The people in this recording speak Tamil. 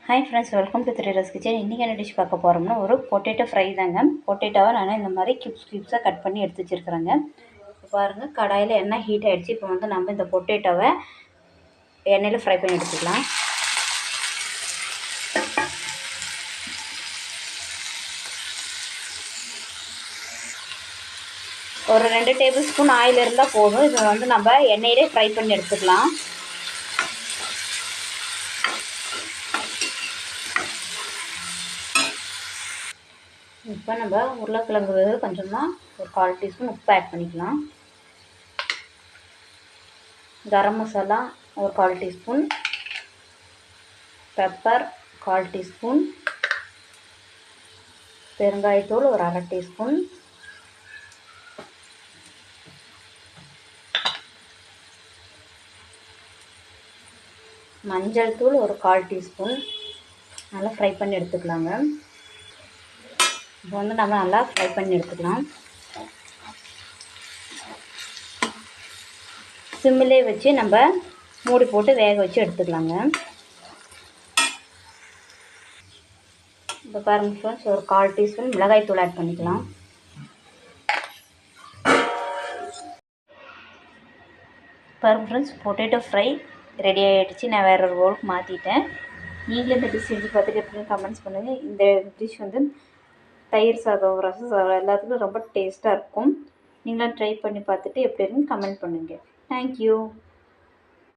ஹாய் ஃப்ரெண்ட்ஸ், வெல்கம் டு த்ரீடர்ஸ் கிச்சன். இன்றைக்கி என்ன டிஷ் பார்க்க போகிறோம்னா ஒரு பொட்டேட்டோ ஃப்ரை தாங்க. பொட்டேட்டோவை நான் இந்த மாதிரி கியூப்ஸாக கட் பண்ணி எடுத்து வச்சுருக்குறேங்க. இப்போ பாருங்கள், கடாயில் எண்ணெய் ஹீட் ஆகிடுச்சு. இப்போ வந்து நம்ம இந்த பொட்டேட்டோவை எண்ணெயில் ஃப்ரை பண்ணி எடுத்துக்கலாம். ஒரு 2 டேபிள் ஸ்பூன் ஆயில் இருந்தால் போதும். இதை வந்து நம்ம எண்ணெயிலே ஃப்ரை பண்ணி எடுத்துக்கலாம். இப்போ நம்ம உருளைக்கிழங்கு கொஞ்சமாக ஒரு 1/4 டீஸ்பூன் உப்பு ஆட் பண்ணிக்கலாம். கரம் மசாலா ஒரு 1/4 டீஸ்பூன், பெப்பர் 1/4 டீஸ்பூன், பெருங்காயத்தூள் ஒரு 1/2 டீஸ்பூன், மஞ்சள் தூள் ஒரு 1/4 டீஸ்பூன். நல்லா ஃப்ரை பண்ணி எடுத்துக்கலாங்க. இப்போ வந்து நம்ம நல்லா ஃப்ரை பண்ணி எடுத்துக்கலாம். சிம்மிலே வச்சு நம்ம மூடி போட்டு வேக வச்சு எடுத்துக்கலாங்க. இப்போ பாருங்கள் ஃப்ரெண்ட்ஸ், ஒரு 1/4 டீஸ்பூன் மிளகாய் தூள் ஆட் பண்ணிக்கலாம். பாருங்கள் ஃப்ரெண்ட்ஸ், பொட்டேட்டோ ஃப்ரை ரெடி ஆகிடுச்சு. நான் வேறு ஒரு ரோலுக்கு மாற்றிட்டேன். நீங்களும் இந்த டிஷ் செஞ்சு பார்த்துட்டு எப்படின்னு கமெண்ட்ஸ் பண்ணுங்கள். இந்த டிஷ் வந்து தயிர் சாதம், ரசம் சாதம் எல்லாத்துக்கும் ரொம்ப டேஸ்ட்டாக இருக்கும். நீங்களும் ட்ரை பண்ணி பார்த்துட்டு எப்படி இருக்குன்னு கமெண்ட் பண்ணுங்கள். தேங்க்யூ.